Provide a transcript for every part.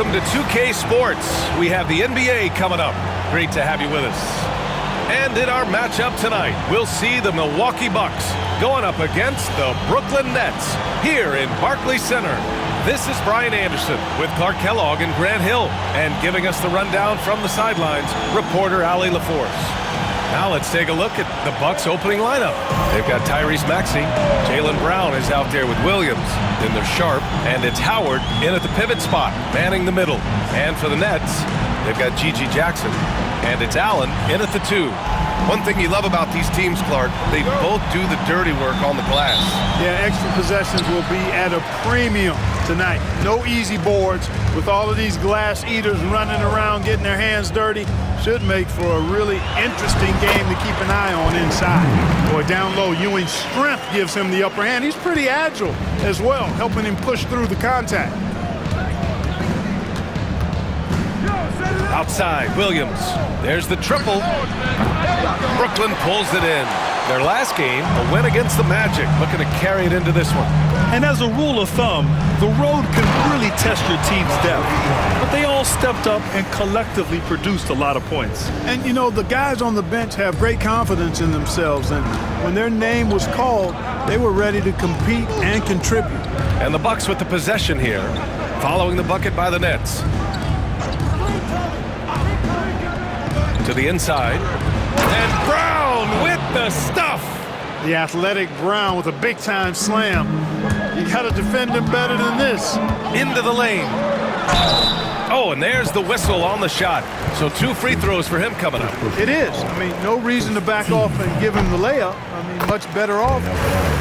Welcome to 2K Sports. We have the NBA coming up. Great to have you with us. And in our matchup tonight, we'll see the Milwaukee Bucks going up against the Brooklyn Nets here in Barclays Center. This is Brian Anderson with Clark Kellogg and Grant Hill. And giving us the rundown from the sidelines, reporter Allie LaForce. Now let's take a look at the Bucks opening lineup. They've got Tyrese Maxey. Jaylen Brown is out there with Williams. Then they're Sharp, and it's Howard in at the pivot spot, manning the middle. And for the Nets, they've got Gigi Jackson, and it's Allen in at the 2. One thing you love about these teams, Clark, they both do the dirty work on the glass. Yeah, extra possessions will be at a premium tonight. No easy boards with all of these glass eaters running around, getting their hands dirty. Should make for a really interesting game to keep an eye on inside. Boy, down low, Ewing's strength gives him the upper hand. He's pretty agile as well, helping him push through the contact. Outside, Williams. There's the triple. Brooklyn pulls it in. Their last game, a win against the Magic, looking to carry it into this one. And as a rule of thumb, the road can really test your team's depth. But they all stepped up and collectively produced a lot of points. And, you know, the guys on the bench have great confidence in themselves. And when their name was called, they were ready to compete and contribute. And the Bucks with the possession here, following the bucket by the Nets. To the inside. And Brown with the stuff. The athletic Brown with a big-time slam. You got to defend him better than this. Into the lane. Oh, and there's the whistle on the shot. So 2 free throws for him coming up. It is. I mean, no reason to back off and give him the layup. I mean, much better off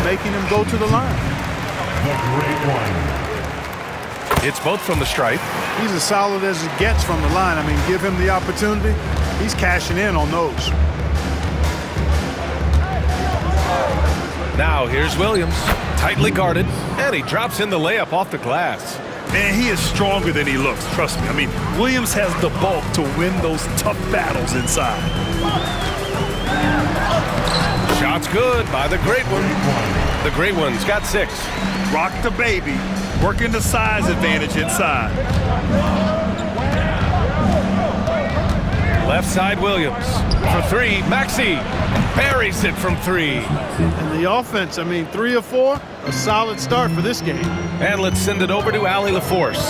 making him go to the line. The great one. It's both from the stripe. He's as solid as it gets from the line. I mean, give him the opportunity. He's cashing in on those. Now here's Williams, tightly guarded, and he drops in the layup off the glass. Man, he is stronger than he looks, trust me. I mean, Williams has the bulk to win those tough battles inside. Shot's good by the Great One. The Great One's got 6. Rock the baby, working the size advantage inside. Left side, Williams. For 3, Maxey buries it from 3. And the offense, I mean, 3 or 4, a solid start for this game. And let's send it over to Allie LaForce.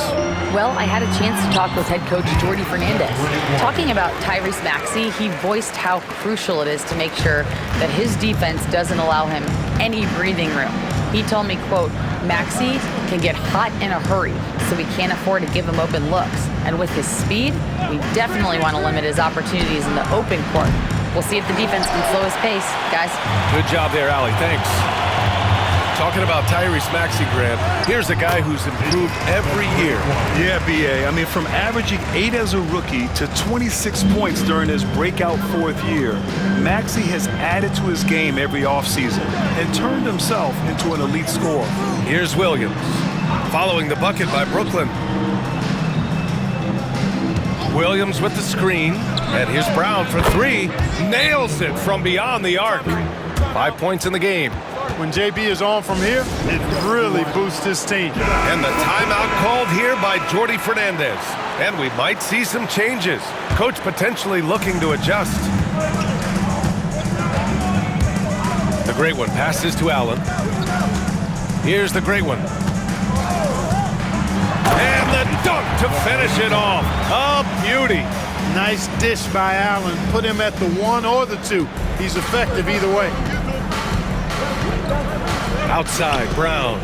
Well, I had a chance to talk with head coach Jordi Fernandez. Talking about Tyrese Maxey, he voiced how crucial it is to make sure that his defense doesn't allow him any breathing room. He told me, quote, Maxey can get hot in a hurry, so we can't afford to give him open looks. And with his speed, we definitely want to limit his opportunities in the open court. We'll see if the defense can slow his pace, guys. Good job there, Allie. Thanks. Talking about Tyrese Maxey, Grant, here's a guy who's improved every year. Yeah, B.A. I mean, from averaging 8 as a rookie to 26 points during his breakout 4th year, Maxey has added to his game every offseason and turned himself into an elite scorer. Here's Williams, following the bucket by Brooklyn. Williams with the screen, and here's Brown for 3. Nails it from beyond the arc. 5 points in the game. When JB is on from here, it really boosts his team. And the timeout called here by Jordi Fernandez. And we might see some changes. Coach potentially looking to adjust. The Great One passes to Allen. Here's the Great One. And the dunk to finish it off. A beauty. Nice dish by Allen. Put him at the 1 or the 2. He's effective either way. Outside, Brown.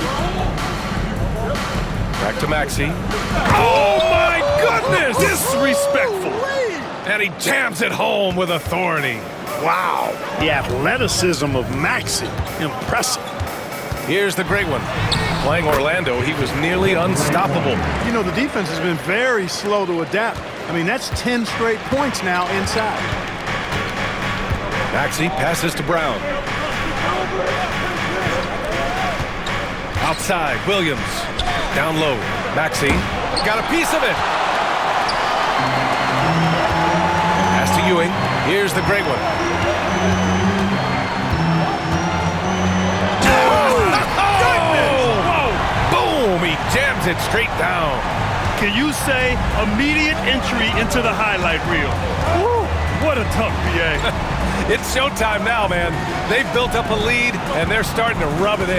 Back to Maxey. Oh, my goodness! Disrespectful. And he jams it home with authority. Wow. The athleticism of Maxey. Impressive. Here's the Great One. Playing Orlando, he was nearly unstoppable. You know, the defense has been very slow to adapt. I mean, that's 10 straight points now inside. Maxey passes to Brown. Outside, Williams. Down low, Maxey. Got a piece of it. Pass to Ewing. Here's the Great One. Oh, goodness! Whoa. Boom! He jams it straight down. can you say immediate entry into the highlight reel? Woo, what a tough BA. It's showtime now, man. They've built up a lead, and they're starting to rub it in.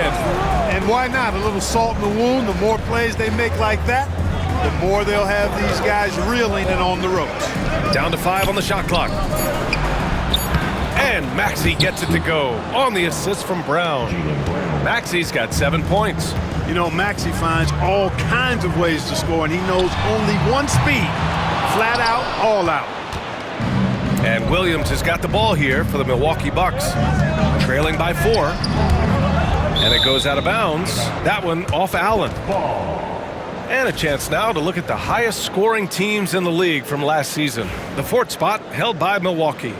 And why not? A little salt in the wound. The more plays they make like that, the more they'll have these guys reeling and on the ropes. Down to 5 on the shot clock. And Maxey gets it to go on the assist from Brown. Maxey's got 7 points. You know, Maxey finds all kinds of ways to score, and he knows only one speed. Flat out, all out. And Williams has got the ball here for the Milwaukee Bucks. Trailing by 4. And it goes out of bounds. That one off Allen. And a chance now to look at the highest scoring teams in the league from last season. The 4th spot held by Milwaukee.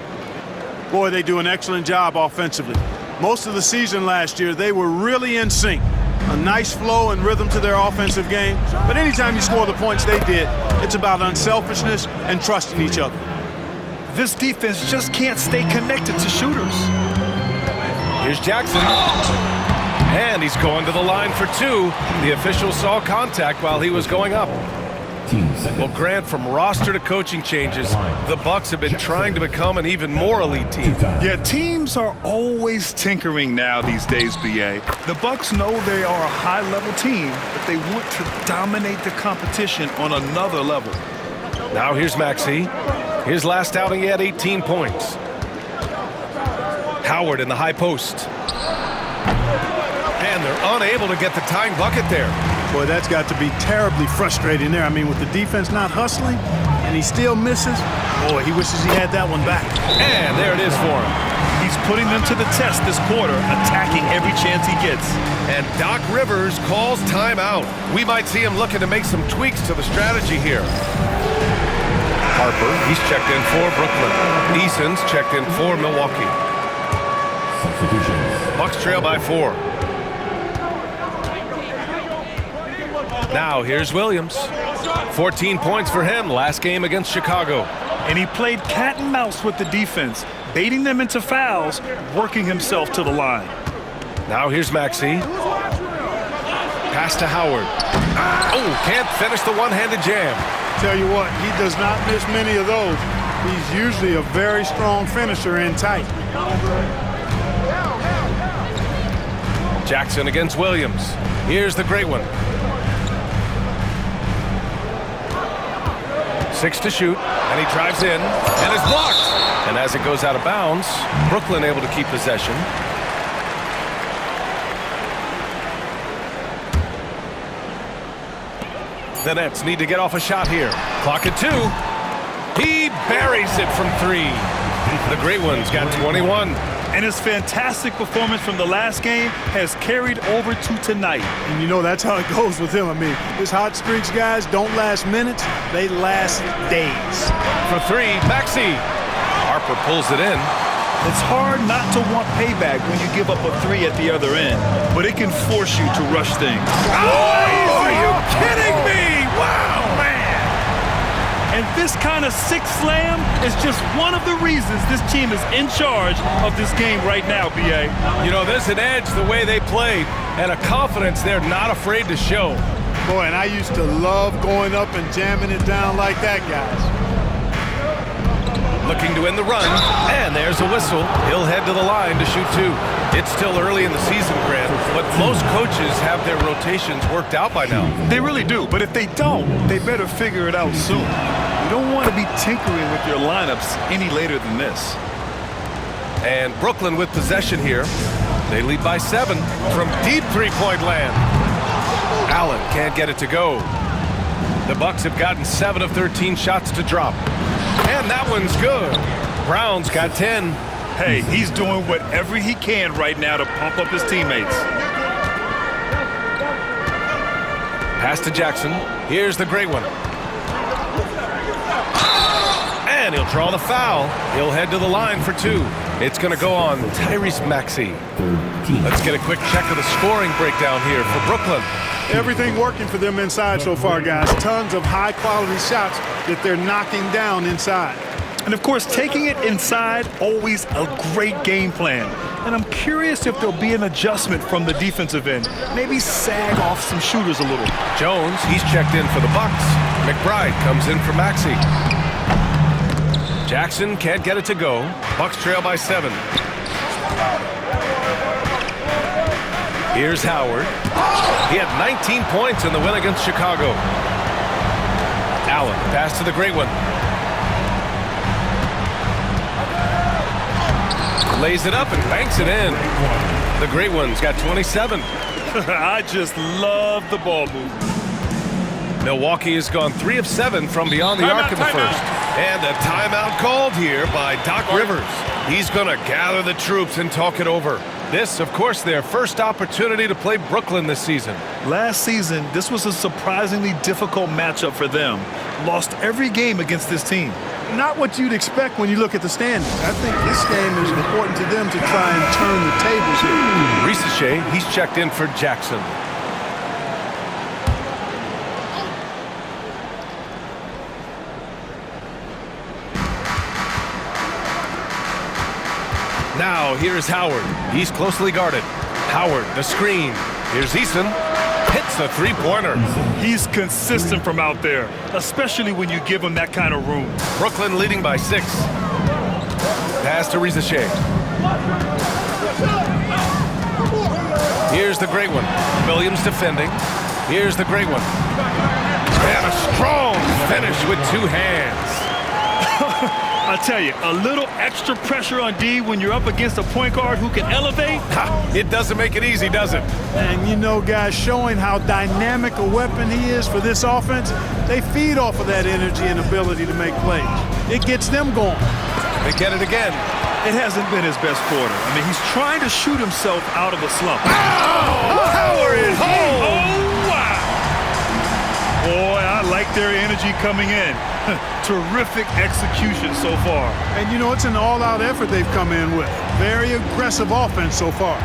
Boy, they do an excellent job offensively. Most of the season last year, they were really in sync. A nice flow and rhythm to their offensive game. But anytime you score the points they did, it's about unselfishness and trusting each other. This defense just can't stay connected to shooters. Here's Jackson. And he's going to the line for 2. The official saw contact while he was going up. Well, Grant, from roster to coaching changes, the Bucks have been trying to become an even more elite team. Yeah, teams are always tinkering now these days, BA. The Bucks know they are a high-level team, but they want to dominate the competition on another level. Now here's Maxey. His last outing, he had 18 points. Howard in the high post. And they're unable to get the tying bucket there. Boy, that's got to be terribly frustrating there. I mean, with the defense not hustling, and he still misses, boy, he wishes he had that one back. And there it is for him. He's putting them to the test this quarter, attacking every chance he gets. And Doc Rivers calls timeout. We might see him looking to make some tweaks to the strategy here. Harper, he's checked in for Brooklyn. Eason's checked in for Milwaukee. Bucks trail by 4. Now here's Williams. 14 points for him last game against Chicago. And he played cat and mouse with the defense, baiting them into fouls, working himself to the line. Now here's Maxey. Pass to Howard. Oh, can't finish the one-handed jam. Tell you what, he does not miss many of those. He's usually a very strong finisher in tight. Jackson against Williams. Here's the great one. 6 to shoot, and he drives in, and is blocked. And as it goes out of bounds, Brooklyn able to keep possession. The Nets need to get off a shot here. Clock at 2. He buries it from 3. The great one's got 21. And his fantastic performance from the last game has carried over to tonight. And you know, that's how it goes with him. I mean, his hot streaks, guys, don't last minutes. They last days. For 3, Maxey. Harper pulls it in. It's hard not to want payback when you give up a 3 at the other end, but it can force you to rush things. Oh, are you kidding me? Wow, man. And this kind of sick slam is just one of the reasons this team is in charge of this game right now, BA. You know, there's an edge the way they played and a confidence they're not afraid to show. Boy, and I used to love going up and jamming it down like that, guys. Looking to end the run, and there's a whistle. He'll head to the line to shoot 2. It's still early in the season, Grant, but most coaches have their rotations worked out by now. They really do, but if they don't, they better figure it out soon. You don't want to be tinkering with your lineups any later than this. And Brooklyn with possession here. They lead by 7 from deep three-point land. Allen can't get it to go. The Bucks have gotten 7 of 13 shots to drop. And that one's good. Brown's got 10. Hey, he's doing whatever he can right now to pump up his teammates. Pass to Jackson. Here's the great one. And he'll draw the foul. He'll head to the line for 2. It's going to go on Tyrese Maxey. Let's get a quick check of the scoring breakdown here for Brooklyn. Everything working for them inside so far, guys. Tons of high-quality shots that they're knocking down inside. And, of course, taking it inside, always a great game plan. And I'm curious if there'll be an adjustment from the defensive end. Maybe sag off some shooters a little. Jones, he's checked in for the Bucks. McBride comes in for Maxey. Jackson can't get it to go. Bucks trail by 7. Here's Howard. He had 19 points in the win against Chicago. Allen, pass to the great one. Lays it up and banks it in. The great one's got 27. I just love the ball movement. Milwaukee has gone 3 of 7 from beyond the arc in the first. And a timeout called here by Doc Rivers. He's going to gather the troops and talk it over. This, of course, their first opportunity to play Brooklyn this season. Last season, this was a surprisingly difficult matchup for them. Lost every game against this team. Not what you'd expect when you look at the standings. I think this game is important to them to try and turn the tables here. Risacher, he's checked in for Jackson. Now, here's Howard. He's closely guarded. Howard, the screen. Here's Eason. Hits a three-pointer. He's consistent from out there, especially when you give him that kind of room. Brooklyn leading by 6. Pass to Risacher. Here's the great one. Williams defending. Here's the great one. And a strong finish with 2 hands. I tell you, a little extra pressure on D when you're up against a point guard who can elevate. It doesn't make it easy, does it? And you know, guys, showing how dynamic a weapon he is for this offense, they feed off of that energy and ability to make plays. It gets them going. They get it again. It hasn't been his best quarter. I mean, he's trying to shoot himself out of a slump. Howard is home. Oh, wow. Boy, I like their energy coming in. Terrific execution so far. And you know, it's an all-out effort they've come in with. Very aggressive offense so far.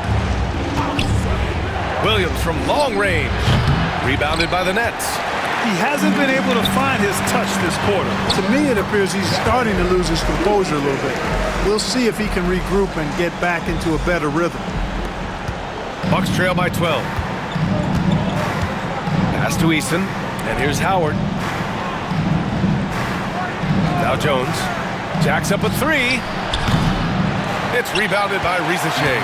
Williams from long range. Rebounded by the Nets. He hasn't been able to find his touch this quarter. To me, it appears he's starting to lose his composure a little bit. We'll see if he can regroup and get back into a better rhythm. Bucks trail by 12. Pass to Eason. And here's Howard. Now Jones. Jacks up a 3. It's rebounded by Risacher.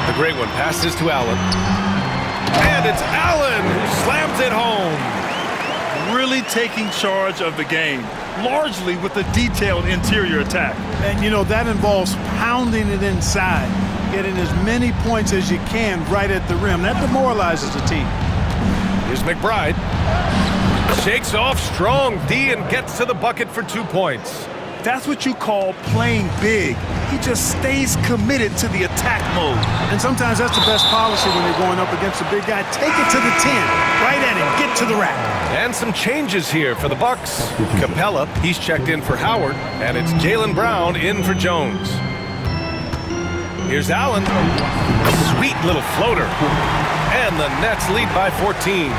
The great one passes to Allen. And it's Allen who slams it home. Really taking charge of the game, largely with a detailed interior attack. And, you know, that involves pounding it inside, getting as many points as you can right at the rim. That demoralizes the team. Here's McBride. Shakes off strong D and gets to the bucket for 2 points. That's what you call playing big. He just stays committed to the attack mode. And sometimes that's the best policy when you're going up against a big guy. Take it to the 10. Right at him. Get to the rack. And some changes here for the Bucks. Capella, he's checked in for Howard, and it's Jaylen Brown in for Jones. Here's Allen. Sweet little floater. And the Nets lead by 14.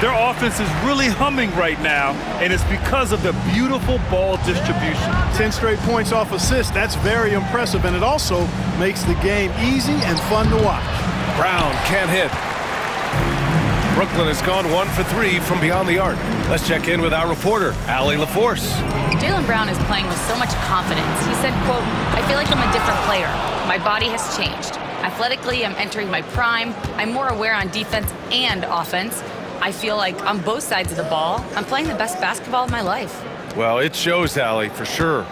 Their offense is really humming right now, and it's because of the beautiful ball distribution. 10 straight points off assists. That's very impressive, and it also makes the game easy and fun to watch. Brown can't hit. Brooklyn has gone 1 for 3 from beyond the arc. Let's check in with our reporter, Allie LaForce. Jaylen Brown is playing with so much confidence. He said, quote, "I feel like I'm a different player. My body has changed. Athletically, I'm entering my prime. I'm more aware on defense and offense. I feel like on both sides of the ball, I'm playing the best basketball of my life." Well, it shows, Allie, for sure.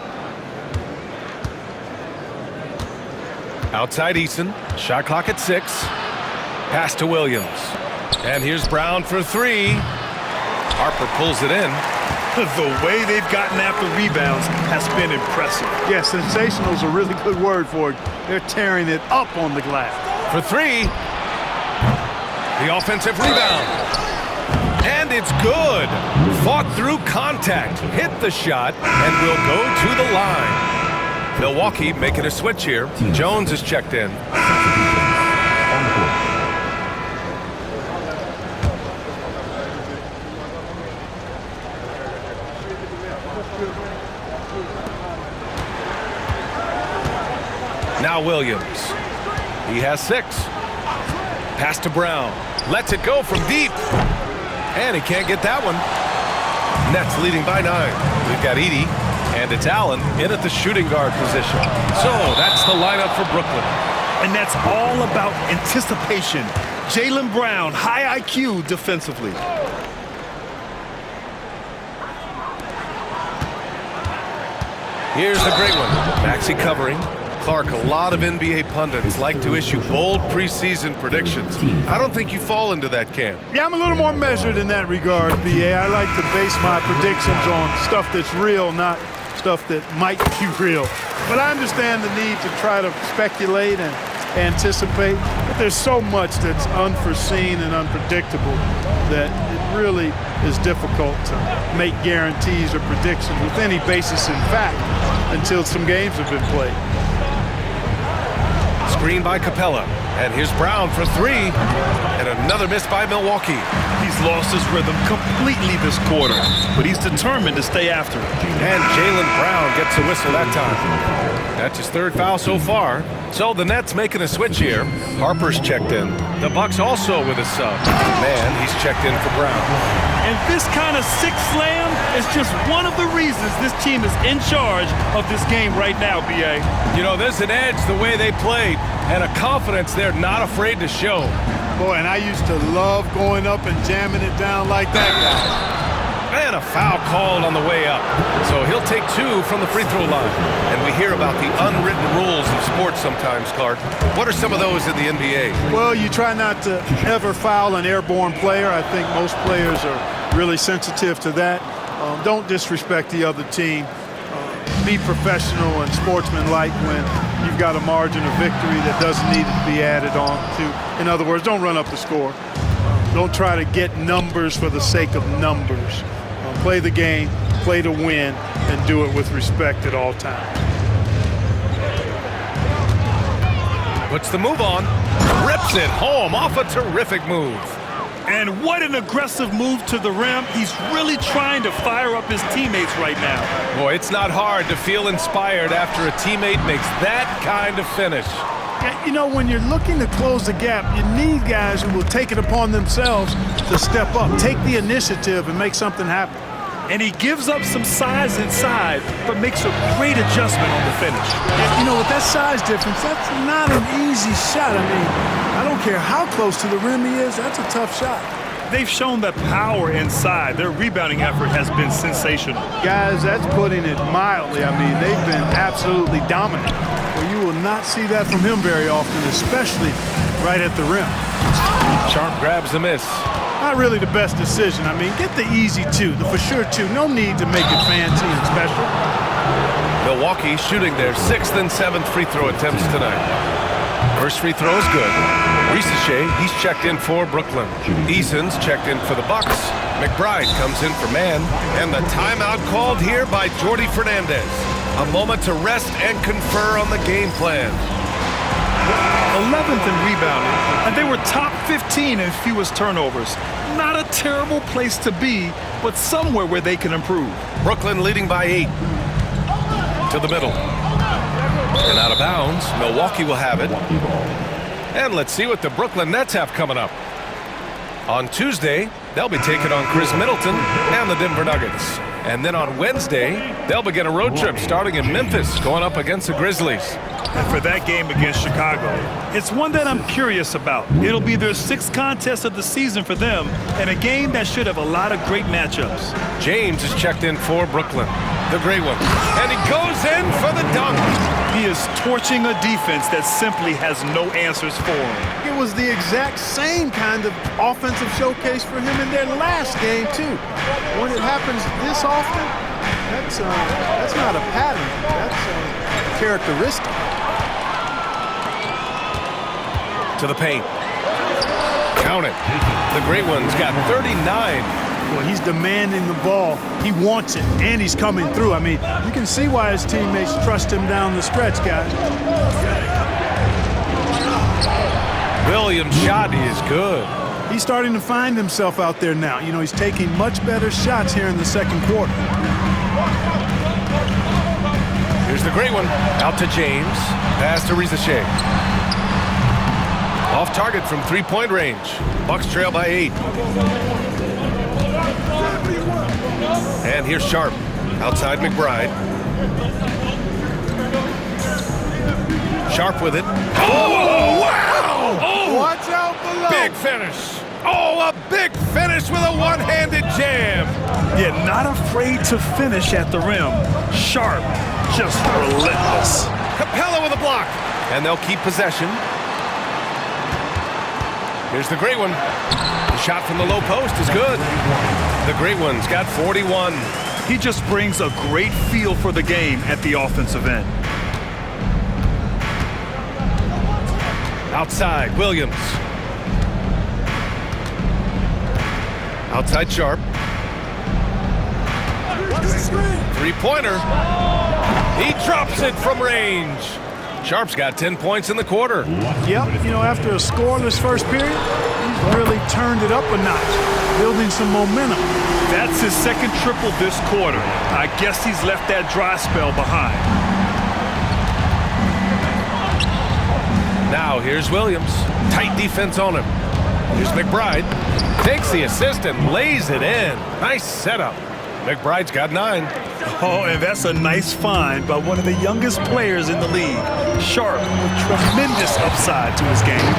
Outside Eason. Shot clock at 6. Pass to Williams. And here's Brown for 3. Harper pulls it in. The way they've gotten after rebounds has been impressive. Yeah, sensational is a really good word for it. They're tearing it up on the glass. For 3. The offensive rebound. And it's good. Fought through contact. Hit the shot and will go to the line. Milwaukee making a switch here. Jones is checked in. Now Williams. He has 6. Pass to Brown. Lets it go from deep. And he can't get that one. Nets leading by 9. We've got Edey. And it's Allen in at the shooting guard position. So that's the lineup for Brooklyn. And that's all about anticipation. Jaylen Brown, high IQ defensively. Here's the great one. Maxey covering. Clark, a lot of NBA pundits like to issue bold preseason predictions. I don't think you fall into that camp. Yeah, I'm a little more measured in that regard, BA. I like to base my predictions on stuff that's real, not stuff that might be real. But I understand the need to try to speculate and anticipate. But there's so much that's unforeseen and unpredictable that it really is difficult to make guarantees or predictions with any basis in fact until some games have been played. Screen by Capella. And here's Brown for 3. And another miss by Milwaukee. He's lost his rhythm completely this quarter, but he's determined to stay after it. And Jaylen Brown gets a whistle that time. That's his 3rd foul so far. So the Nets making a switch here. Harper's checked in. The Bucks also with a sub. Man, he's checked in for Brown. And this kind of six slam is just one of the reasons this team is in charge of this game right now, B.A. You know, there's an edge the way they played and a confidence they're not afraid to show. Boy, and I used to love going up and jamming it down like that guy. And a foul called on the way up. So he'll take 2 from the free throw line. And we hear about the unwritten rules of sports sometimes, Clark. What are some of those in the NBA? Well, you try not to ever foul an airborne player. I think most players are really sensitive to that. Don't disrespect the other team. Be professional and sportsmanlike when you've got a margin of victory that doesn't need to be added on to. In other words, don't run up the score. Don't try to get numbers for the sake of numbers. Play the game, play to win, and do it with respect at all times. Puts the move on, rips it home off a terrific move. And what an aggressive move to the rim. He's really trying to fire up his teammates right now. Boy, it's not hard to feel inspired after a teammate makes that kind of finish. You know, when you're looking to close the gap, you need guys who will take it upon themselves to step up, take the initiative, and make something happen. And he gives up some size inside, but makes a great adjustment on the finish. You know, with that size difference, that's not an easy shot. I mean, I don't care how close to the rim he is, that's a tough shot. They've shown the power inside. Their rebounding effort has been sensational. Guys, that's putting it mildly. I mean, they've been absolutely dominant. Well, you will not see that from him very often, especially right at the rim. Sharp grabs the miss. Not really the best decision. I mean, get the easy 2, the for sure 2. No need to make it fancy and special. Milwaukee shooting their 6th and 7th free throw attempts tonight. First free throw is good. Risacher, he's checked in for Brooklyn. Eason's checked in for the Bucks. McBride comes in for Man. And the timeout called here by Jordi Fernandez. A moment to rest and confer on the game plan. 11th in rebounding, and they were top 15 in fewest turnovers. Not a terrible place to be, but somewhere where they can improve. Brooklyn leading by 8. To the middle. And out of bounds, Milwaukee will have it. And let's see what the Brooklyn Nets have coming up. On Tuesday, they'll be taking on Chris Middleton and the Denver Nuggets. And then on Wednesday, they'll begin a road trip starting in Memphis, going up against the Grizzlies. And for that game against Chicago, it's one that I'm curious about. It'll be their 6th contest of the season for them, and a game that should have a lot of great matchups. James is checked in for Brooklyn, the great one. And he goes in for the dunk. He is torching a defense that simply has no answers for him. It was the exact same kind of offensive showcase for him in their last game, too. When it happens this often, that's not a pattern. That's a characteristic. To the paint. Count it. The great one's got 39. Well, he's demanding the ball. He wants it, and he's coming through. I mean, you can see why his teammates trust him down the stretch, guys. Williams' shot is good. He's starting to find himself out there now. You know, he's taking much better shots here in the second quarter. Here's the great one. Out to James. Pass to Rizachet. Off target from three-point range. Bucks trail by 8. And here's Sharp. Outside McBride. Sharp with it. Oh, wow! Oh, watch out below. Big finish. Oh, a big finish with a one-handed jam. Yeah, not afraid to finish at the rim. Sharp, just relentless. Capella with a block. And they'll keep possession. Here's the great one. The shot from the low post is good. The great one's got 41. He just brings a great feel for the game at the offensive end. Outside, Williams. Outside, Sharp. Three-pointer. He drops it from range. Sharp's got 10 points in the quarter. Yep, you know, after a scoreless first period, he's really turned it up a notch, building some momentum. That's his second triple this quarter. I guess he's left that dry spell behind. Now here's Williams. Tight defense on him. Here's McBride. Takes the assist and lays it in. Nice setup. McBride's got 9. Oh, and that's a nice find by one of the youngest players in the league. Sharp with tremendous upside to his game.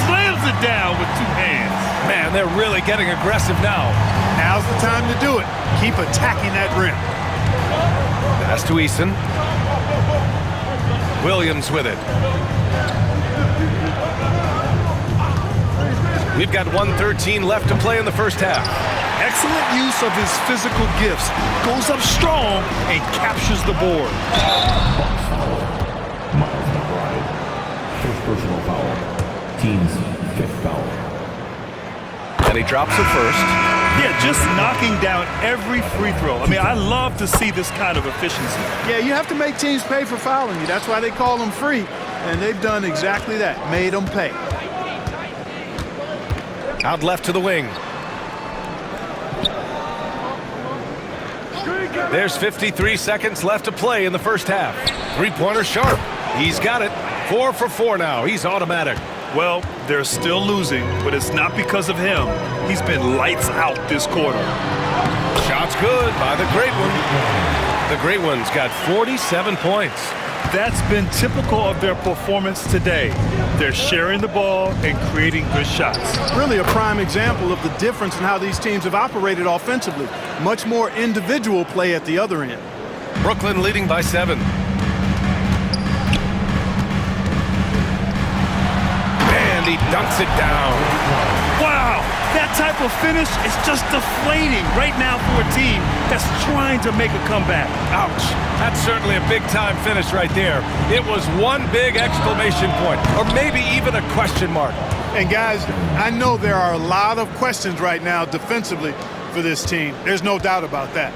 Slams it down with 2 hands. Man, they're really getting aggressive now. Now's the time to do it. Keep attacking that rim. Pass to Eason. Williams with it. We've got 1:13 left to play in the first half. Excellent use of his physical gifts. Goes up strong and captures the board. Miles McBride. First personal foul. Team's 5th foul. And he drops it first. Yeah, just knocking down every free throw. I mean, I love to see this kind of efficiency. Yeah, you have to make teams pay for fouling you. That's why they call them free. And they've done exactly that, made them pay. Out left to the wing. There's 53 seconds left to play in the first half. Three-pointer Sharp. He's got it. 4 for 4 now. He's automatic. Well, they're still losing, but it's not because of him. He's been lights out this quarter. Shot's good by the great one. The great one's got 47 points. That's been typical of their performance today. They're sharing the ball and creating good shots. Really a prime example of the difference in how these teams have operated offensively. Much more individual play at the other end. Brooklyn leading by 7. And he dunks it down. Wow, that type of finish is just deflating right now for a team that's trying to make a comeback. Ouch. That's certainly a big-time finish right there. It was one big exclamation point, or maybe even a question mark. And guys, I know there are a lot of questions right now defensively for this team. There's no doubt about that.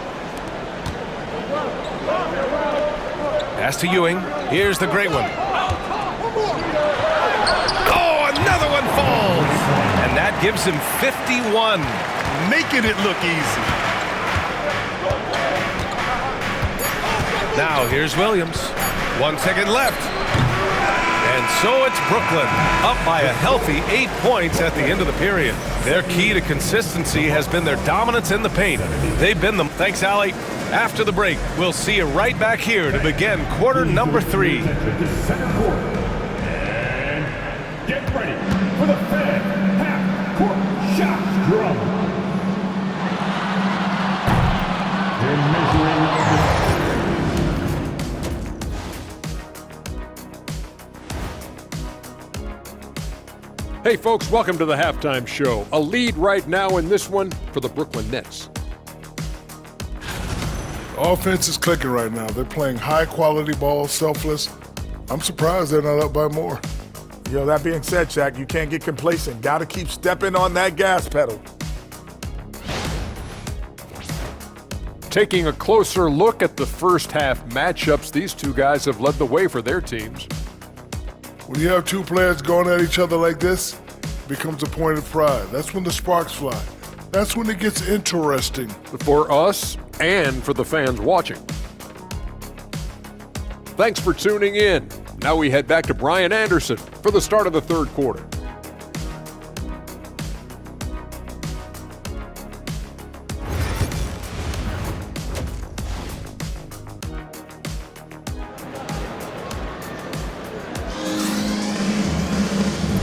Pass to Ewing. Here's the great one. Oh, another one falls. And that gives him 51. Making it look easy. Now here's Williams. 1 second left. And so it's Brooklyn, up by a healthy 8 points at the end of the period. Their key to consistency has been their dominance in the paint. They've been them. Thanks, Allie. After the break, we'll see you right back here to begin quarter number 3. And get ready for the fifth half-court shot drum. They're measuring up. Hey folks, welcome to the Halftime Show. A lead right now in this one for the Brooklyn Nets. Offense is clicking right now. They're playing high-quality ball, selfless. I'm surprised they're not up by more. Yo, that being said, Shaq, you can't get complacent. Got to keep stepping on that gas pedal. Taking a closer look at the first half matchups, these two guys have led the way for their teams. When you have two players going at each other like this, it becomes a point of pride. That's when the sparks fly. That's when it gets interesting. For us and for the fans watching. thanks for tuning in. Now we head back to Brian Anderson for the start of the third quarter.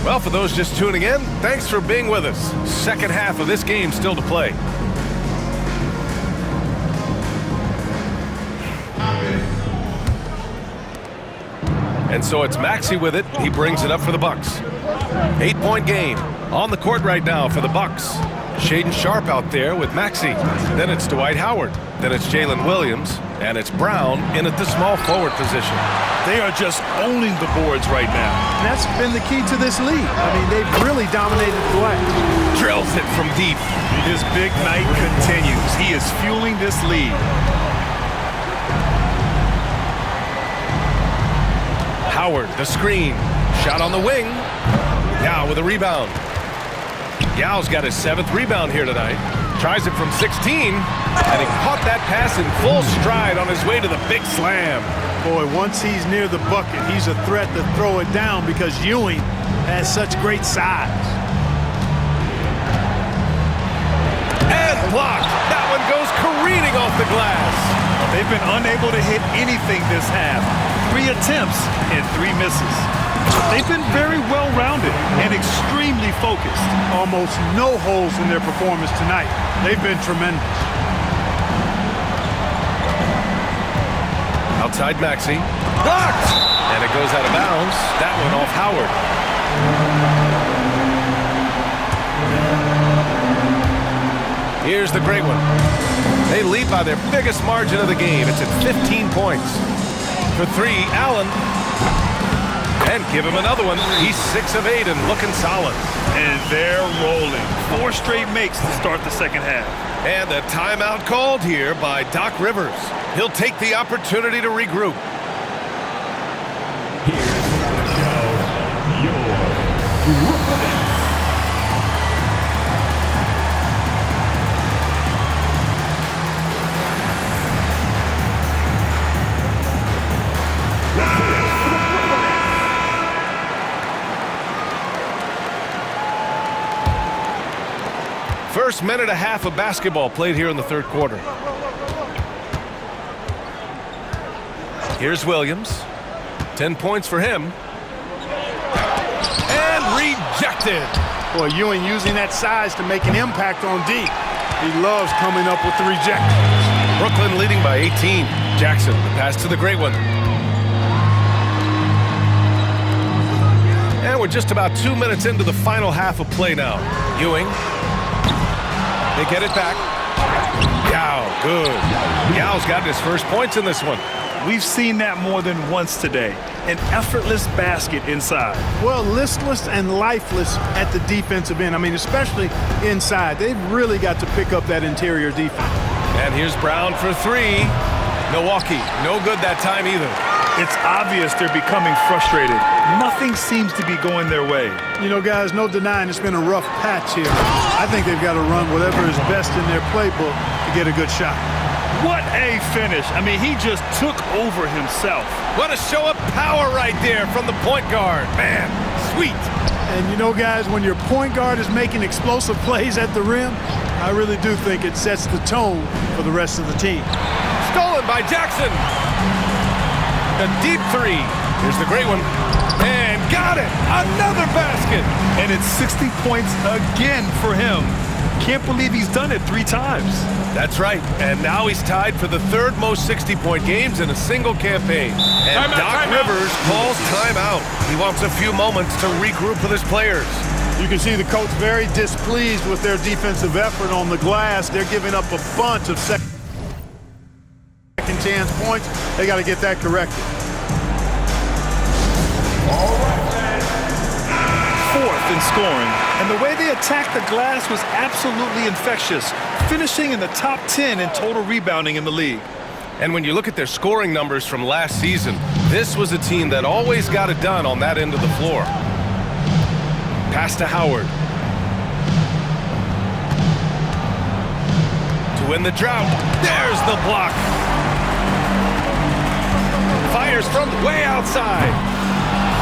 Well, for those just tuning in, thanks for being with us. Second half of this game still to play. And so it's Maxey with it. He brings it up for the Bucks. 8-point game on the court right now for the Bucks. Shaedon Sharpe out there with Maxey. Then it's Dwight Howard. Then it's Jalen Williams. And it's Brown in at the small forward position. They are just owning the boards right now. And that's been the key to this league. I mean, they've really dominated the glass. Drills it from deep. His big night continues. He is fueling this lead. Howard, the screen. Shot on the wing. Yao with a rebound. Yao's got his 7th rebound here tonight. Tries it from 16, and he caught that pass in full stride on his way to the big slam. Boy, once he's near the bucket, he's a threat to throw it down because Ewing has such great size. And blocked. That one goes careening off the glass. They've been unable to hit anything this half. 3 attempts and 3 misses. They've been very well-rounded and extremely focused. Almost no holes in their performance tonight. They've been tremendous. Outside Maxey. Blocked! And it goes out of bounds. That one off Howard. Here's the great one. They lead by their biggest margin of the game. It's at 15 points. For 3, Allen. And give him another one. He's 6 of 8 and looking solid. And they're rolling. 4 straight makes to start the second half. And a timeout called here by Doc Rivers. He'll take the opportunity to regroup. Here's now your Brooklyn. First minute and a half of basketball played here in the third quarter. Here's Williams. 10 points for him. And rejected. Boy, Ewing using that size to make an impact on D. He loves coming up with the rejections. Brooklyn leading by 18. Jackson, the pass to the great one. And we're just about 2 minutes into the final half of play now. Ewing. They get it back. Yao, good. Yao's got his first points in this one. We've seen that more than once today. An effortless basket inside. Well, listless and lifeless at the defensive end. I mean, especially inside. They've really got to pick up that interior defense. And here's Brown for 3. Milwaukee, no good that time either. It's obvious they're becoming frustrated. Nothing seems to be going their way. You know, guys, no denying it's been a rough patch here. I think they've got to run whatever is best in their playbook to get a good shot. What a finish. I mean, he just took over himself. What a show of power right there from the point guard. Man, sweet. And you know, guys, when your point guard is making explosive plays at the rim, I really do think it sets the tone for the rest of the team. Stolen by Jackson. The deep 3. Here's the great one. And got it. Another basket. And it's 60 points again for him. Can't believe he's done it 3 times. That's right. And now he's tied for the 3rd most 60-point games in a single campaign. And Doc Rivers calls timeout. He wants a few moments to regroup with his players. You can see the coach very displeased with their defensive effort on the glass. They're giving up a bunch of second chance points. They got to get that corrected. 4th in scoring, and the way they attacked the glass was absolutely infectious, finishing in the top 10 in total rebounding in the league. And when you look at their scoring numbers from last season, this was a team that always got it done on that end of the floor. Pass to Howard. To win the drought. There's the block. Fires from way outside.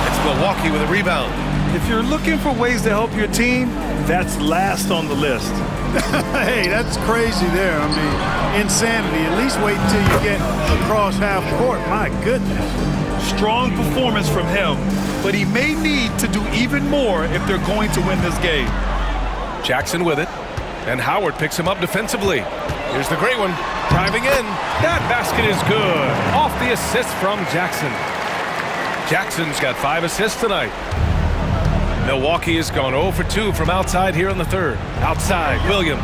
It's Milwaukee with a rebound. If you're looking for ways to help your team, that's last on the list. Hey, that's crazy there. I mean, insanity. At least wait until you get across half court. My goodness. Strong performance from him, but he may need to do even more if they're going to win this game. Jackson with it, and Howard picks him up defensively. Here's the great one, driving in. That basket is good. Off the assist from Jackson. Jackson's got 5 assists tonight. Milwaukee has gone 0 for 2 from outside here in the third. Outside, Williams.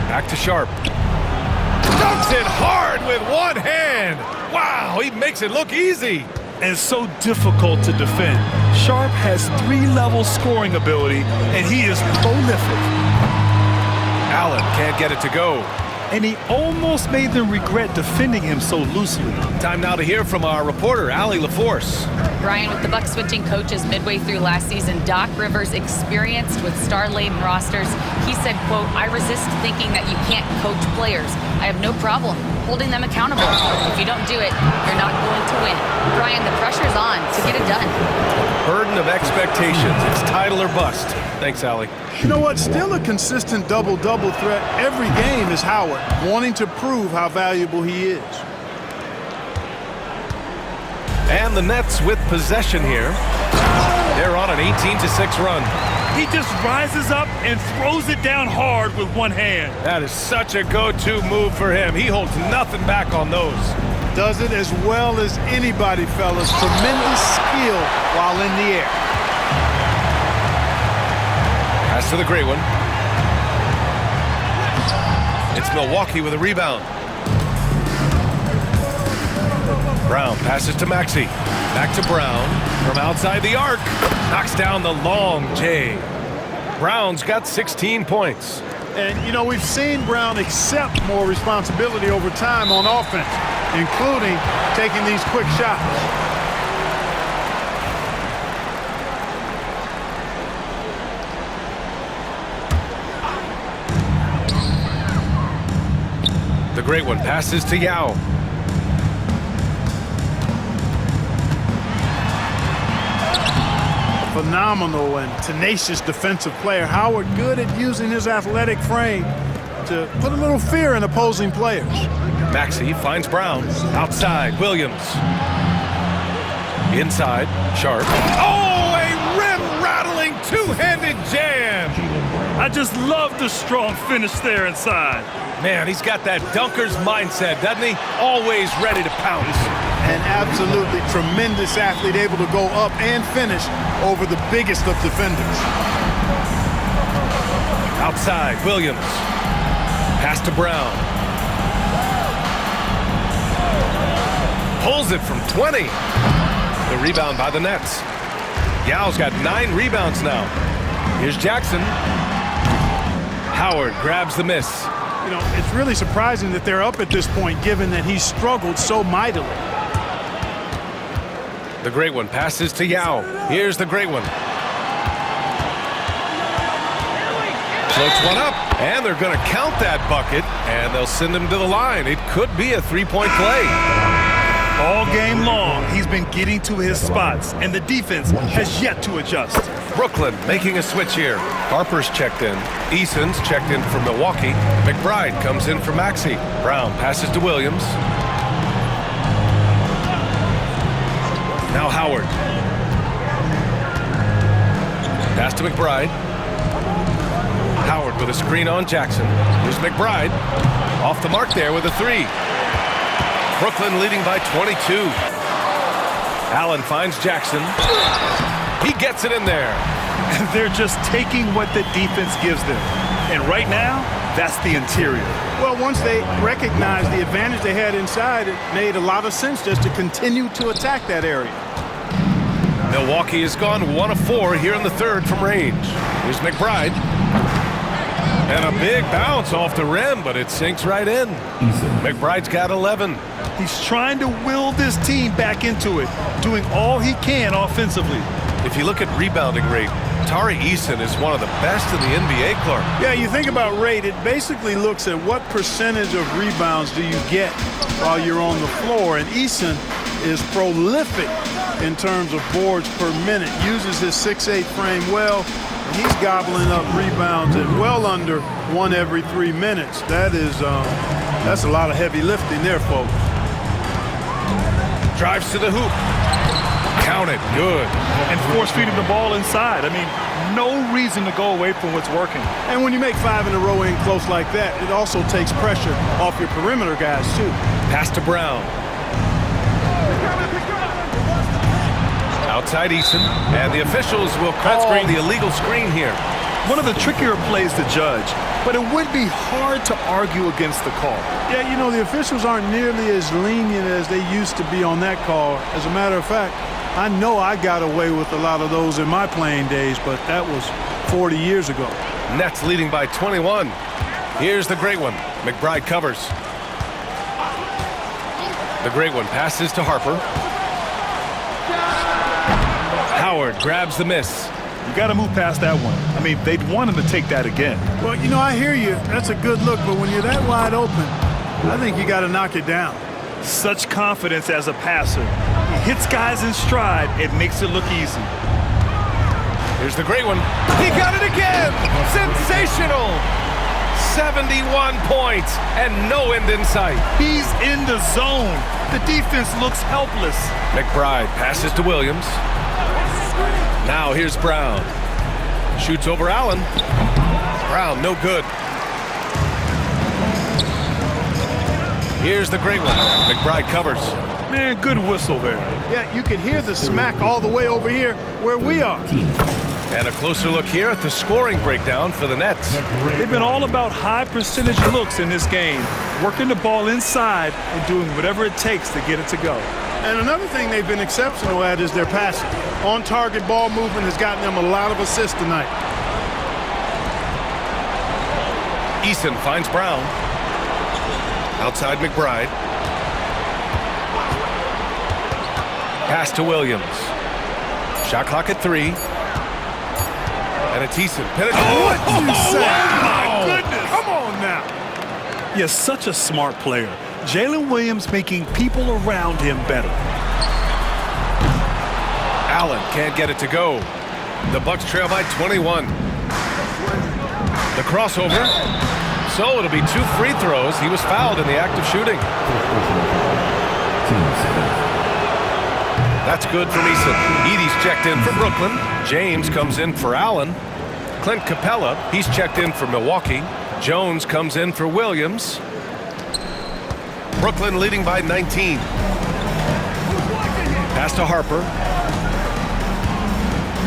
Back to Sharp. Dunks it hard with one hand. Wow, he makes it look easy. And so difficult to defend. Sharp has 3-level scoring ability, and he is prolific. Allen can't get it to go. And he almost made them regret defending him so loosely. Time now to hear from our reporter, Allie LaForce. Brian, with the Bucks switching coaches midway through last season, Doc Rivers experienced with star-laden rosters. He said, quote, "I resist thinking that you can't coach players. I have no problem holding them accountable. If you don't do it, you're not going to win." Brian, the pressure's on to get it done. Burden of expectations. It's title or bust. Thanks, Allie. You know what? Still a consistent double-double threat every game is Howard, wanting to prove how valuable he is. And the Nets with possession here. They're on an 18-6 run. He just rises up and throws it down hard with one hand. That is such a go-to move for him. He holds nothing back on those. Does it as well as anybody, fellas. Tremendous skill while in the air. Pass to the great one. It's Milwaukee with a rebound. Brown passes to Maxey. Back to Brown from outside the arc. Knocks down the long J. Brown's got 16 points. And, you know, we've seen Brown accept more responsibility over time on offense, including taking these quick shots. The great one passes to Yao. Phenomenal and tenacious defensive player. Howard good at using his athletic frame to put a little fear in opposing players. Maxey finds Brown. Outside, Williams. Inside, Sharp. Oh, a rim-rattling two-handed jam. I just love the strong finish there inside. Man, he's got that dunker's mindset, doesn't he? Always ready to pounce. An absolutely tremendous athlete, able to go up and finish over the biggest of defenders. Outside, Williams. Pass to Brown. Pulls it from 20. The rebound by the Nets. Yao's got 9 rebounds now. Here's Jackson. Howard grabs the miss. You know, it's really surprising that they're up at this point, given that he's struggled so mightily. The great one passes to Yao. Here's the great one. Floats one up, and they're going to count that bucket, and they'll send him to the line. It could be a three-point play. All game long, he's been getting to his spots, and the defense has yet to adjust. Brooklyn making a switch here. Harper's checked in. Eason's checked in for Milwaukee. McBride comes in for Maxey. Brown passes to Williams. Now Howard. Pass to McBride. Howard with a screen on Jackson. Here's McBride. Off the mark there with a 3. Brooklyn leading by 22. Allen finds Jackson. He gets it in there. They're just taking what the defense gives them. And right now, that's the interior. Well, once they recognized the advantage they had inside, it made a lot of sense just to continue to attack that area. Milwaukee has gone 1 of 4 here in the third from range. Here's McBride. And a big bounce off the rim, but it sinks right in. McBride's got 11. He's trying to will this team back into it, doing all he can offensively. If you look at rebounding rate, Tari Eason is one of the best in the NBA, Clark. Yeah, you think about rate, it basically looks at what percentage of rebounds do you get while you're on the floor. And Eason is prolific in terms of boards per minute, uses his 6'8" frame well. And he's gobbling up rebounds at well under 1 every 3 minutes. That's a lot of heavy lifting there, folks. Drives to the hoop. Count it. Good. And force feeding the ball inside. I mean, no reason to go away from what's working. And when you make 5 in a row in close like that, it also takes pressure off your perimeter guys, too. Pass to Brown. Outside Eason, and the officials will call the illegal screen here. One of the trickier plays to judge, but it would be hard to argue against the call. Yeah, you know, the officials aren't nearly as lenient as they used to be on that call. As a matter of fact, I know I got away with a lot of those in my playing days, but that was 40 years ago. Nets leading by 21. Here's the great one. McBride covers. The great one passes to Harper. Howard grabs the miss. You got to move past that one. I mean, they'd want him to take that again. Well, you know, I hear you. That's a good look, but when you're that wide open, I think you got to knock it down. Such confidence as a passer. He hits guys in stride. It makes it look easy. Here's the great one. He got it again. Sensational. 71 points and no end in sight. He's in the zone. The defense looks helpless. McBride passes to Williams. Now here's Brown. Shoots over Allen. Brown, no good. Here's the great one. McBride covers. Man, good whistle there. Yeah, you can hear the smack all the way over here where we are. And a closer look here at the scoring breakdown for the Nets. They've been all about high percentage looks in this game, working the ball inside and doing whatever it takes to get it to go. And another thing they've been exceptional at is their passing. On-target ball movement has gotten them a lot of assists tonight. Eason finds Brown. Outside McBride. Pass to Williams. Shot clock at 3. And it's Eason. What do you say? Oh, my goodness. Come on now. You're such a smart player. Jalen Williams making people around him better. Allen can't get it to go. The Bucks trail by 21. The crossover. So it'll be 2 free throws. He was fouled in the act of shooting. That's good from Eason. Edey's checked in for Brooklyn. James comes in for Allen. Clint Capella, he's checked in for Milwaukee. Jones comes in for Williams. Brooklyn leading by 19. Pass to Harper.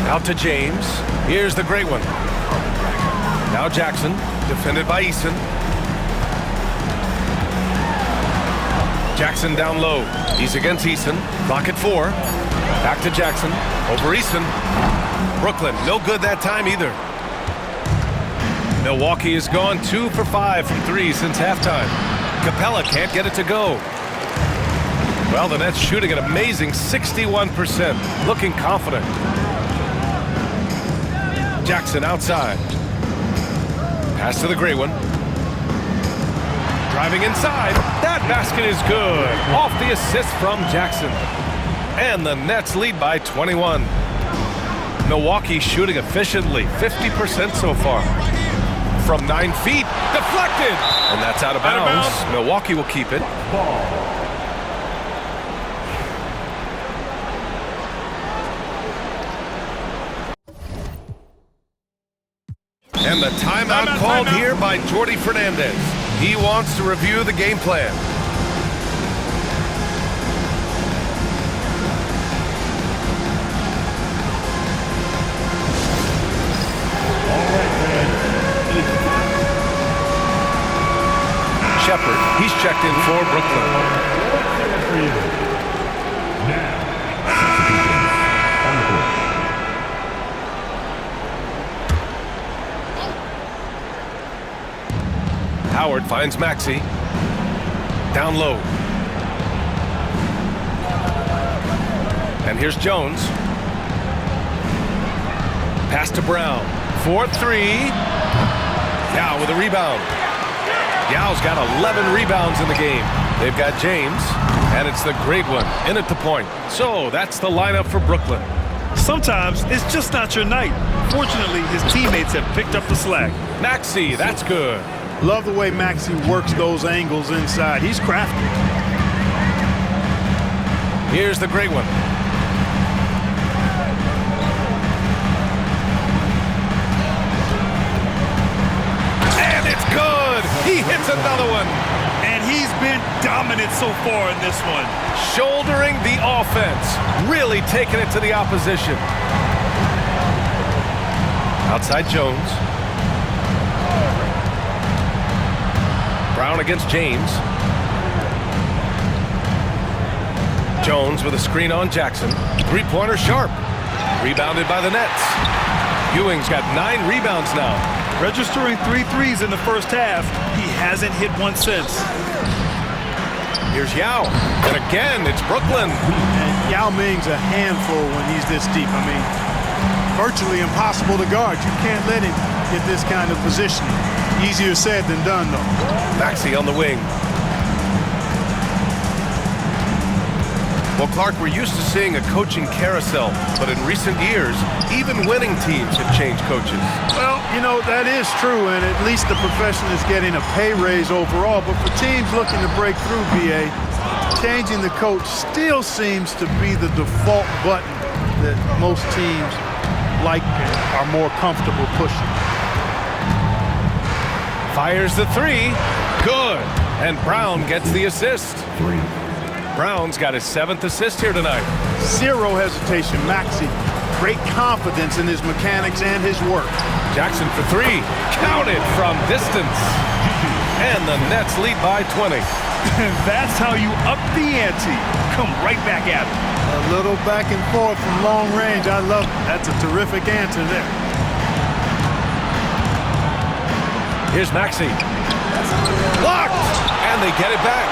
Out to James. Here's the great one. Now Jackson, defended by Eason. Jackson down low. He's against Eason. Clock at 4. Back to Jackson. Over Eason. Brooklyn, no good that time either. Milwaukee has gone 2 for 5 from 3 since halftime. Capella can't get it to go. Well, the Nets shooting an amazing 61%. Looking confident. Jackson outside. Pass to the great one. Driving inside. That basket is good. Off the assist from Jackson. And the Nets lead by 21. Milwaukee shooting efficiently. 50% so far. From 9 feet. Deflected. And that's out of bounds. Milwaukee will keep it. And the timeout called here by Jordi Fernandez. He wants to review the game plan. Shepard, he's checked in for Brooklyn. Howard finds Maxey. Down low. And here's Jones. Pass to Brown. 4-3. Yao with a rebound. Yao's got 11 rebounds in the game. They've got James, and it's the great one in at the point. So that's the lineup for Brooklyn. Sometimes it's just not your night. Fortunately, his teammates have picked up the slack. Maxey, that's good. Love the way Maxey works those angles inside. He's crafty. Here's the great one. And it's good. He hits another one. And he's been dominant so far in this one. Shouldering the offense. Really taking it to the opposition. Outside Jones. Brown against James. Jones with a screen on Jackson. Three-pointer Sharp. Rebounded by the Nets. Ewing's got 9 rebounds now. Registering 3 threes in the first half. He hasn't hit one since. Here's Yao. And again, it's Brooklyn. And Yao Ming's a handful when he's this deep. I mean, virtually impossible to guard. You can't let him get this kind of positioning. Easier said than done, though. Maxey on the wing. Well, Clark, we're used to seeing a coaching carousel, but in recent years, even winning teams have changed coaches. Well, you know, that is true, and at least the profession is getting a pay raise overall. But for teams looking to break through, BA, changing the coach still seems to be the default button that most teams like and are more comfortable pushing. Fires the 3. Good. And Brown gets the assist. Brown's got his 7th assist here tonight. Zero hesitation. Maxey, great confidence in his mechanics and his work. Jackson for 3. Counted from distance. And the Nets lead by 20. That's how you up the ante. Come right back at it. A little back and forth from long range. I love it. That's a terrific answer there. Here's Maxey. Blocked! And they get it back.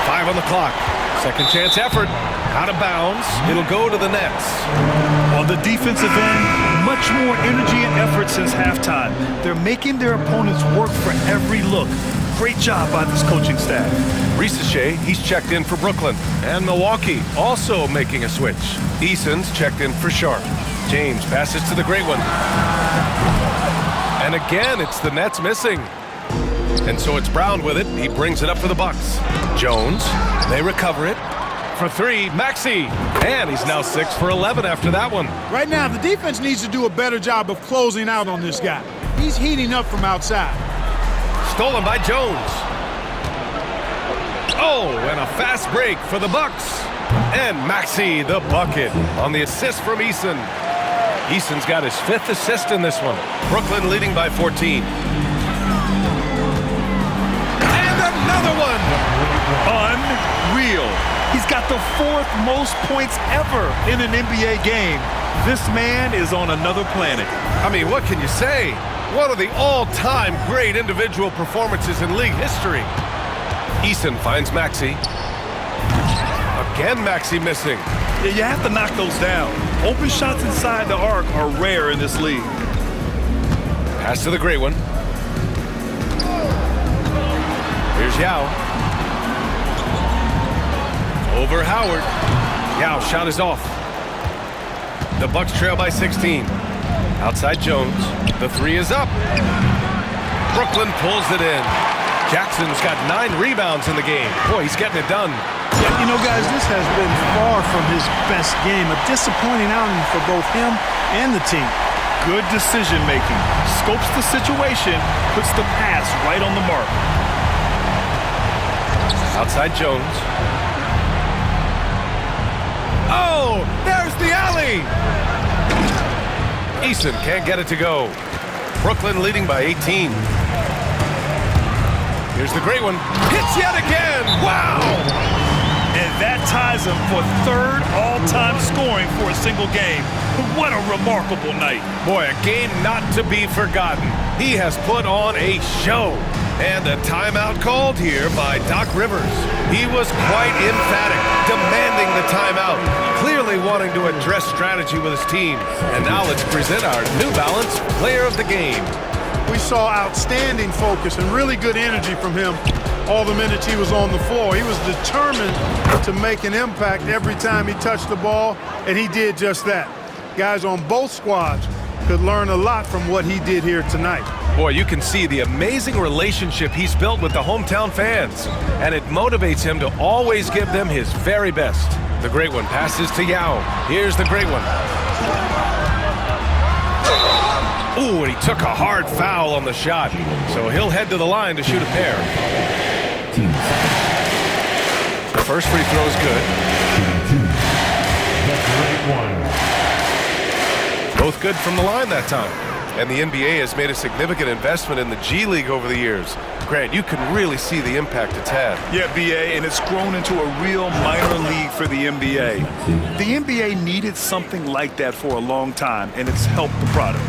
5 on the clock. Second chance effort. Out of bounds. It'll go to the Nets. On the defensive end, much more energy and effort since halftime. They're making their opponents work for every look. Great job by this coaching staff. Risacher, he's checked in for Brooklyn. And Milwaukee also making a switch. Eason's checked in for Sharp. James passes to the great one. And again, it's the Nets missing. And so it's Brown with it. He brings it up for the Bucks. Jones, they recover it. For 3, Maxey. And he's now 6 for 11 after that one. Right now, the defense needs to do a better job of closing out on this guy. He's heating up from outside. Stolen by Jones. Oh, and a fast break for the Bucks. And Maxey, the bucket, on the assist from Eason. Eason's got his 5th assist in this one. Brooklyn leading by 14. Another one! Unreal. He's got the 4th most points ever in an NBA game. This man is on another planet. I mean, what can you say? One of the all-time great individual performances in league history. Eason finds Maxey. Again, Maxey missing. Yeah, you have to knock those down. Open shots inside the arc are rare in this league. Pass to the great one. Here's Yao. Over Howard. Yao, shot is off. The Bucks trail by 16. Outside Jones. The 3 is up. Brooklyn pulls it in. Jackson's got 9 rebounds in the game. Boy, he's getting it done. Yeah, you know, guys, this has been far from his best game. A disappointing outing for both him and the team. Good decision-making. Scopes the situation, puts the pass right on the mark. Outside Jones. Oh, there's the alley! Eason can't get it to go. Brooklyn leading by 18. Here's the great one. Hits yet again! Wow! And that ties him for 3rd all-time scoring for a single game. What a remarkable night. Boy, a game not to be forgotten. He has put on a show. And a timeout called here by Doc Rivers. He was quite emphatic, demanding the timeout. clearly wanting to address strategy with his team. And now let's present our New Balance Player of the Game. We saw outstanding focus and really good energy from him all the minutes he was on the floor. He was determined to make an impact every time he touched the ball, and he did just that. Guys on both squads could learn a lot from what he did here tonight. Boy, you can see the amazing relationship he's built with the hometown fans, and it motivates him to always give them his very best. The great one passes to Yao. Here's the great one. Ooh, and he took a hard foul on the shot, so he'll head to the line to shoot a pair. The first free throw is good. Both good from the line that time. And the NBA has made a significant investment in the G League over the years. Grant, you can really see the impact it's had. Yeah, BA, and it's grown into a real minor league for the NBA. The NBA needed something like that for a long time, and it's helped the product.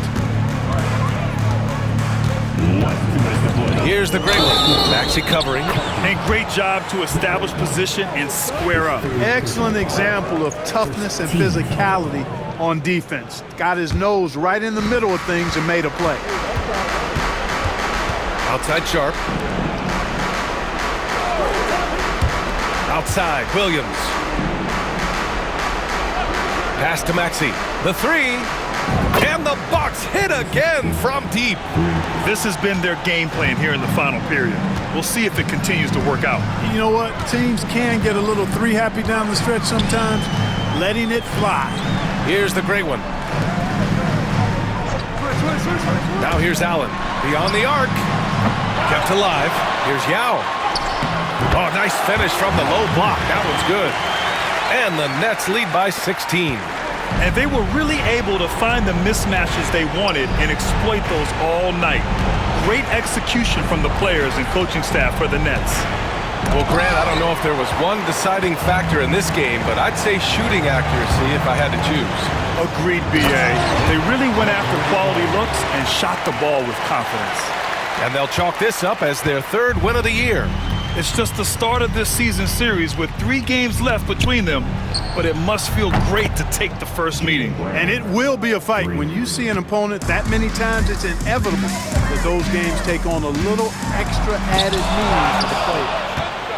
Here's the great one. Maxey covering. And great job to establish position and square up. Excellent example of toughness and physicality on defense. Got his nose right in the middle of things and made a play. Outside Sharp. Outside Williams. Pass to Maxey. The three. And the Bucks hit again from deep. This has been their game plan here in the final period. We'll see if it continues to work out. You know what? Teams can get a little three happy down the stretch sometimes. Letting it fly. Here's the great one. Now here's Allen. Beyond the arc. Kept alive. Here's Yao. Oh, nice finish from the low block. That one's good. And the Nets lead by 16. And they were really able to find the mismatches they wanted and exploit those all night. Great execution from the players and coaching staff for the Nets. Well, Grant, I don't know if there was one deciding factor in this game, but I'd say shooting accuracy if I had to choose. Agreed, BA. They really went after quality looks and shot the ball with confidence. And they'll chalk this up as their third win of the year. It's just the start of this season series with 3 games left between them, but it must feel great to take the first meeting. And it will be a fight. When you see an opponent that many times, it's inevitable that those games take on a little extra added meaning for the player.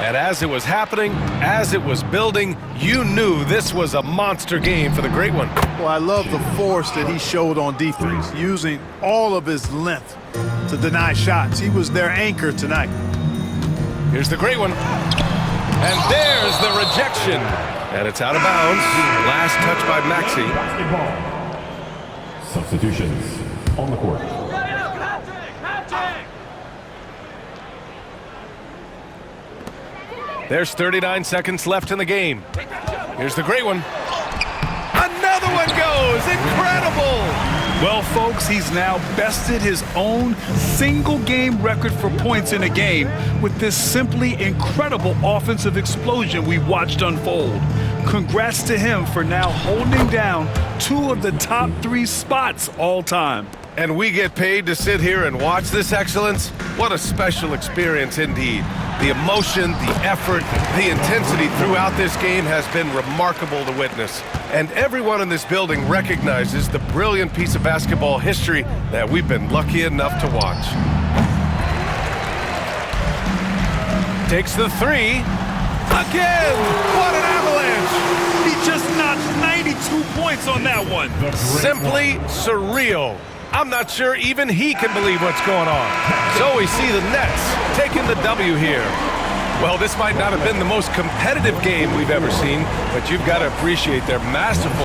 And as it was happening, as it was building, you knew this was a monster game for the great one. Well, I love the force that he showed on defense, using all of his length to deny shots. He was their anchor tonight. Here's the great one. And there's the rejection. And it's out of bounds. Last touch by Maxey. Substitutions on the court. There's 39 seconds left in the game. Here's the great one. Another one goes. Incredible. Well, folks, he's now bested his own single-game record for points in a game with this simply incredible offensive explosion we watched unfold. Congrats to him for now holding down 2 of the top 3 spots all time. And we get paid to sit here and watch this excellence? What a special experience indeed. The emotion, the effort, the intensity throughout this game has been remarkable to witness. And everyone in this building recognizes the brilliant piece of basketball history that we've been lucky enough to watch. Takes the three. Again! What an avalanche! He just notched 92 points on that one. Simply surreal. I'm not sure even he can believe what's going on. So we see the Nets taking the W here. Well, this might not have been the most competitive game we've ever seen, but you've got to appreciate their masterful